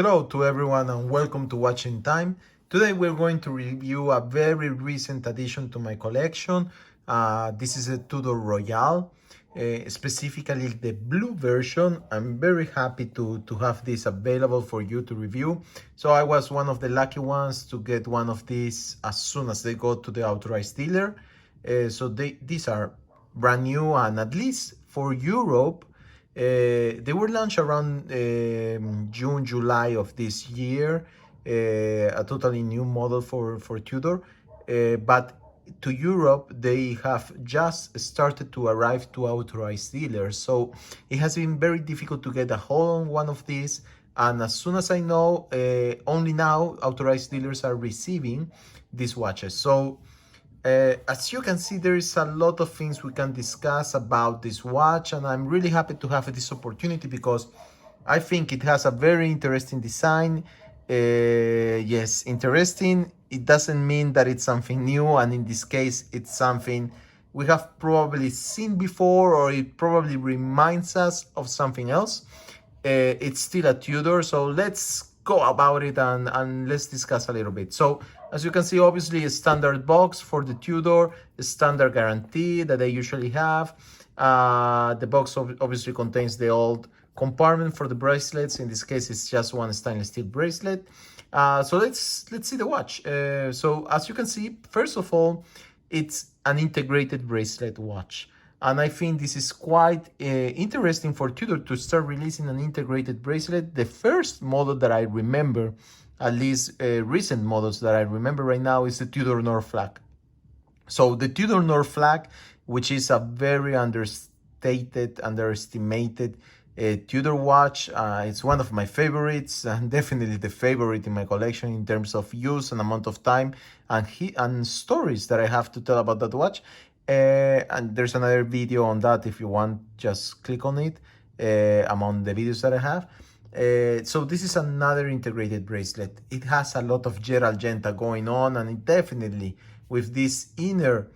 Hello to everyone and welcome to Watching Time. Today we're going to review a very recent addition to my collection. This is a Tudor Royal, specifically the blue version. I'm very happy to have this available for you to review. So I was one of the lucky ones to get one of these as soon as they go to the authorized dealer. These are brand new, and at least for Europe, they were launched around June, July of this year, a totally new model for Tudor. But to Europe, they have just started to arrive to authorized dealers. So it has been very difficult to get a hold on one of these. And as soon as I know, only now authorized dealers are receiving these watches. So as you can see, there is a lot of things we can discuss about this watch, and I'm really happy to have this opportunity because I think it has a very interesting design. Yes, interesting. It doesn't mean that it's something new, and in this case, it's something we have probably seen before, or it probably reminds us of something else. It's still a Tudor, so let's go about it and let's discuss a little bit. So as you can see, obviously a standard box for the Tudor, a standard guarantee that they usually have. The box obviously contains the old compartment for the bracelets. In this case, it's just one stainless steel bracelet. So let's see the watch. So as you can see, first of all, it's an integrated bracelet watch. And I think this is quite interesting for Tudor to start releasing an integrated bracelet. The first model that I remember, at least recent models that I remember right now, is the Tudor North Flag. So the Tudor North Flag, which is a very underestimated Tudor watch. It's one of my favorites, and definitely the favorite in my collection in terms of use and amount of time and stories that I have to tell about that watch. And there's another video on that if you want, just click on it among the videos that I have. So this is another integrated bracelet. It has a lot of Jet Argenta going on, and it definitely with this inner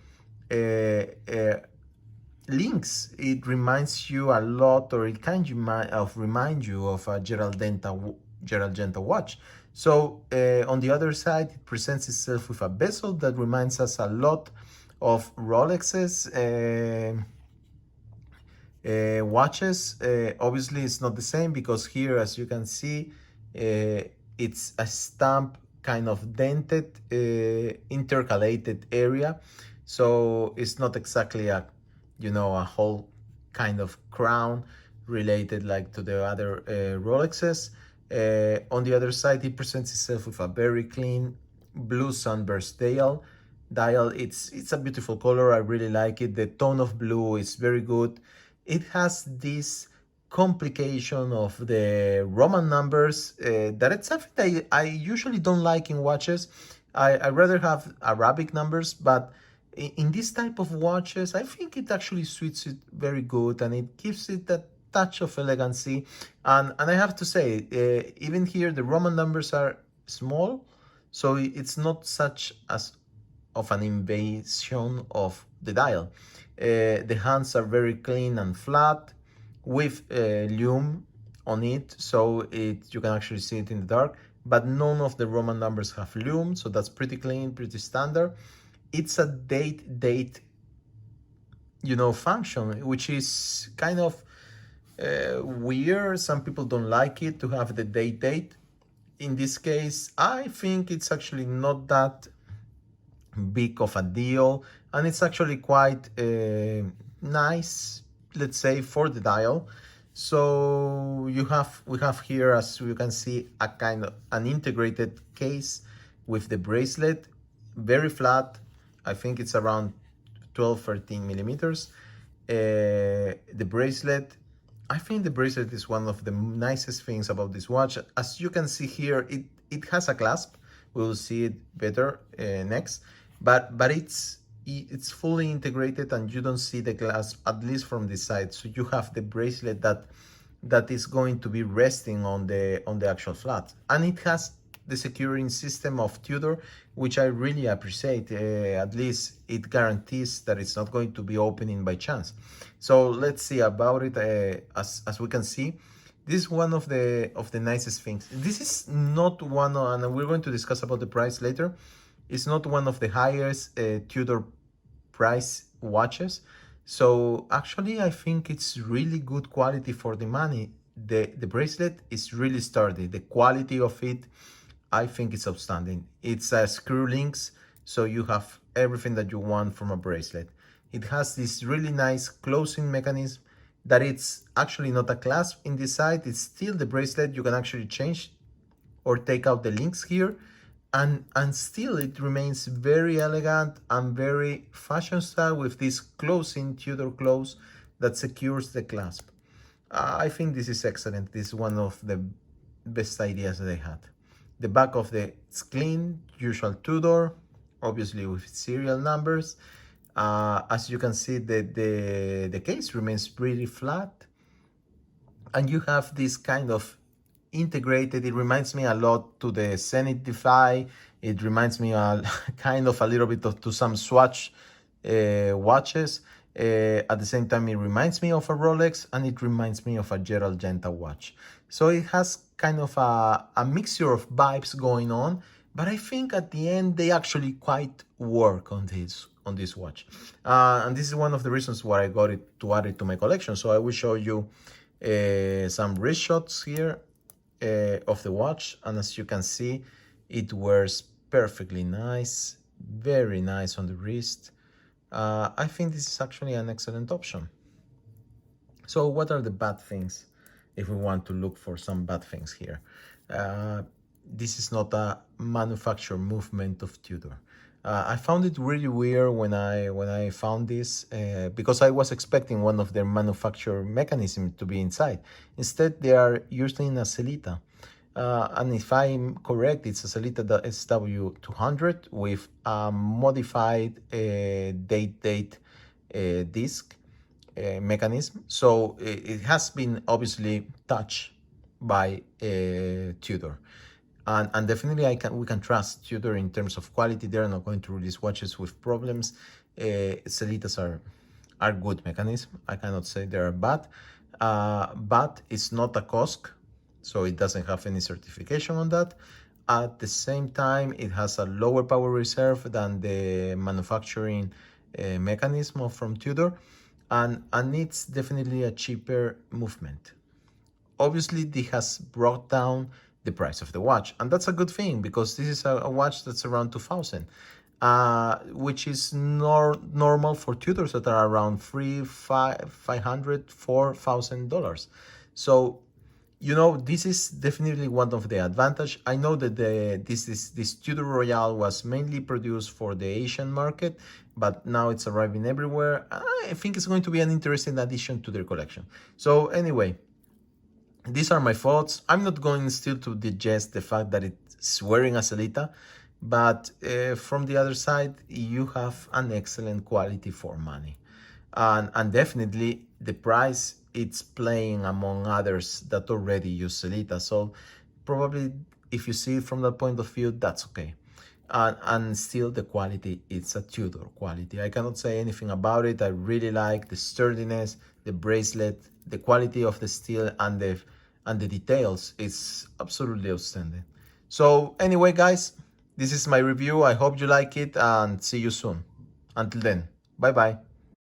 links, it reminds you a lot, or it kind of remind you of a Jet Argenta watch. So on the other side, it presents itself with a bezel that reminds us a lot of Rolex's watches. Obviously it's not the same because here, as you can see, it's a stamp kind of dented intercalated area, so it's not exactly a a whole kind of crown related like to the other Rolexes. On the other side, it presents itself with a very clean blue sunburst dial. It's a beautiful color. I really like it. The tone of blue is very good. It has this complication of the Roman numbers that it's something that I usually don't like in watches. I rather have Arabic numbers, but in this type of watches, I think it actually suits it very good, and it gives it that touch of elegancy. And I have to say, even here, the Roman numbers are small, so it's not such as of an invasion of the dial. The hands are very clean and flat with lume on it, so you can actually see it in the dark, but none of the Roman numbers have lume, so that's pretty clean, pretty standard. It's a date function, which is kind of weird. Some people don't like it to have the date. In this case, I think it's actually not that big of a deal, and it's actually quite nice, let's say, for the dial. So we have here, as you can see, a kind of an integrated case with the bracelet, very flat. I think it's around 12-13 millimeters. The bracelet, I think the bracelet is one of the nicest things about this watch. As you can see here, it has a clasp. We'll see it better next, but it's fully integrated, and you don't see the clasp, at least from this side. So you have the bracelet that is going to be resting on the actual flat, and it has the securing system of Tudor, which I really appreciate. At least it guarantees that it's not going to be opening by chance. So let's see about it. As we can see, This is one of the nicest things. This is not one, and we're going to discuss about the price later. It's not one of the highest Tudor price watches. So actually, I think it's really good quality for the money. The bracelet is really sturdy. The quality of it, I think it's outstanding. It's a screw links, so you have everything that you want from a bracelet. It has this really nice closing mechanism that it's actually not a clasp in this side. It's still the bracelet. You can actually change or take out the links here, and still it remains very elegant and very fashion style with this closing Tudor close that secures the clasp. I think this is excellent. This is one of the best ideas that they had. The back of it's clean, usual Tudor, obviously with serial numbers. As you can see, the case remains pretty flat, and you have this kind of integrated. It reminds me a lot to the Zenith Defy. It reminds me kind of a little bit to some Swatch watches. At the same time, it reminds me of a Rolex, and it reminds me of a Gerald Genta watch. So it has kind of a mixture of vibes going on, but I think at the end they actually quite work on this watch. And this is one of the reasons why I got it to add it to my collection. So I will show you some wrist shots here of the watch, and as you can see, it wears perfectly nice, very nice on the wrist. I think this is actually an excellent option. So what are the bad things if we want to look for some bad things here? This is not a manufacturer movement of Tudor. I found it really weird when I found this because I was expecting one of their manufacturer mechanisms to be inside. Instead, they are using a Sellita. And if I'm correct, it's a Sellita SW200 with a modified date disc mechanism. So it has been obviously touched by Tudor. And definitely we can trust Tudor in terms of quality. They're not going to release watches with problems. Sellitas are good mechanism. I cannot say they're bad, but it's not a COSC, so it doesn't have any certification on that. At the same time, it has a lower power reserve than the manufacturing mechanism from Tudor, and it's definitely a cheaper movement. Obviously, this has brought down the price of the watch, and that's a good thing because this is a watch that's around 2000, which is normal for Tudors that are around $300-$4,000. So this is definitely one of the advantage. I know that this Tudor Royal was mainly produced for the Asian market, but now it's arriving everywhere. I think it's going to be an interesting addition to their collection. So anyway, these are my thoughts. I'm not going still to digest the fact that it's wearing a Sellita, but from the other side, you have an excellent quality for money. And definitely the price, it's playing among others that already use Sellita. So probably if you see it from that point of view, that's okay. And still the quality, it's a Tudor quality. I cannot say anything about it. I really like the sturdiness, the bracelet, the quality of the steel, and the details. It's absolutely outstanding. So anyway, guys, this is my review. I hope you like it, and see you soon. Until then, bye bye.